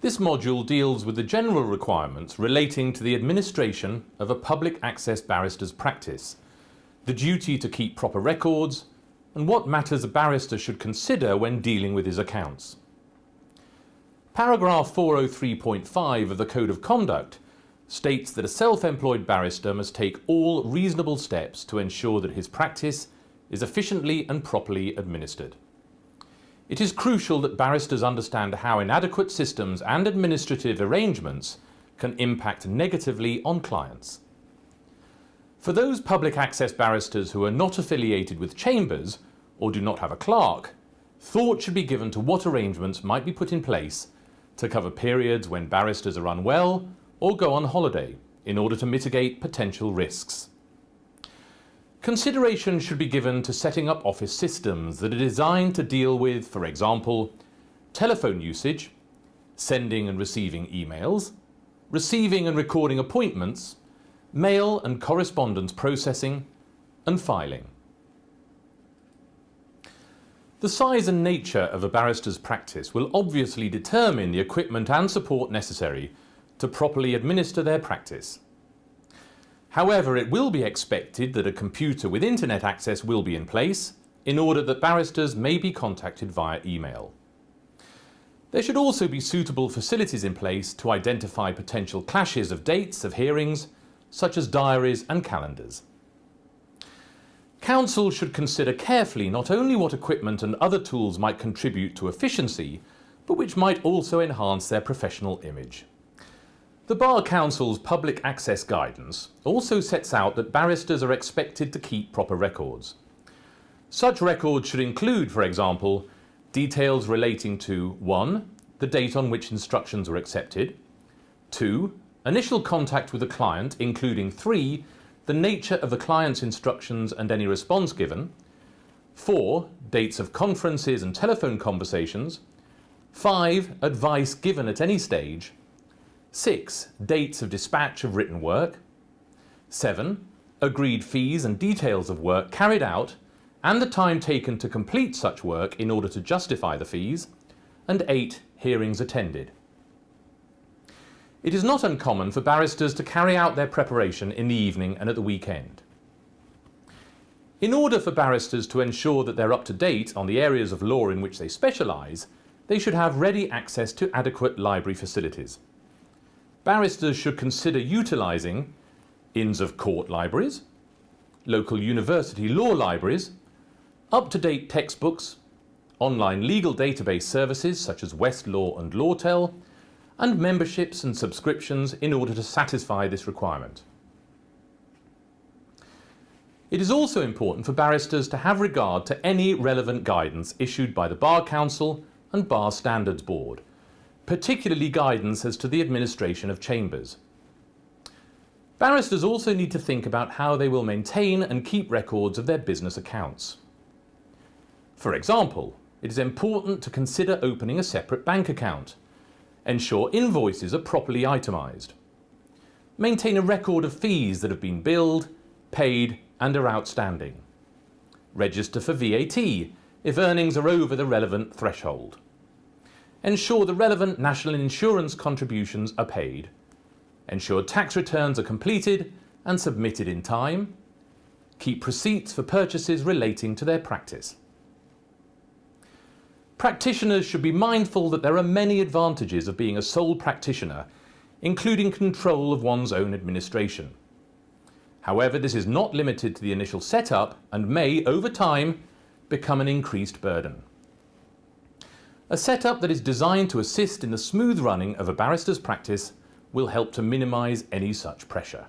This module deals with the general requirements relating to the administration of a public access barrister's practice, the duty to keep proper records, and what matters a barrister should consider when dealing with his accounts. Paragraph 403.5 of the Code of Conduct states that a self-employed barrister must take all reasonable steps to ensure that his practice is efficiently and properly administered. It is crucial that barristers understand how inadequate systems and administrative arrangements can impact negatively on clients. For those public access barristers who are not affiliated with chambers or do not have a clerk, thought should be given to what arrangements might be put in place to cover periods when barristers are unwell or go on holiday in order to mitigate potential risks. Consideration should be given to setting up office systems that are designed to deal with, for example, telephone usage, sending and receiving emails, receiving and recording appointments, mail and correspondence processing, and filing. The size and nature of a barrister's practice will obviously determine the equipment and support necessary to properly administer their practice. However, it will be expected that a computer with internet access will be in place in order that barristers may be contacted via email. There should also be suitable facilities in place to identify potential clashes of dates of hearings, such as diaries and calendars. Counsel should consider carefully not only what equipment and other tools might contribute to efficiency, but which might also enhance their professional image. The Bar Council's public access guidance also sets out that barristers are expected to keep proper records. Such records should include, for example, details relating to 1. The date on which instructions were accepted, 2. Initial contact with the client, including 3. The nature of the client's instructions and any response given, 4. Dates of conferences and telephone conversations, 5. Advice given at any stage, 6. Dates of dispatch of written work, 7. Agreed fees and details of work carried out and the time taken to complete such work in order to justify the fees, and 8. Hearings attended. It is not uncommon for barristers to carry out their preparation in the evening and at the weekend. In order for barristers to ensure that they're up to date on the areas of law in which they specialise, they should have ready access to adequate library facilities. Barristers should consider utilising Inns of Court libraries, local university law libraries, up-to-date textbooks, online legal database services such as Westlaw and Lawtel, and memberships and subscriptions in order to satisfy this requirement. It is also important for barristers to have regard to any relevant guidance issued by the Bar Council and Bar Standards Board, particularly guidance as to the administration of chambers. Barristers also need to think about how they will maintain and keep records of their business accounts. For example, it is important to consider opening a separate bank account, ensure invoices are properly itemised, maintain a record of fees that have been billed, paid and are outstanding, register for VAT if earnings are over the relevant threshold, ensure the relevant national insurance contributions are paid, ensure tax returns are completed and submitted in time, keep receipts for purchases relating to their practice. Practitioners should be mindful that there are many advantages of being a sole practitioner, including control of one's own administration. However, this is not limited to the initial setup and may, over time, become an increased burden. A setup that is designed to assist in the smooth running of a barrister's practice will help to minimise any such pressure.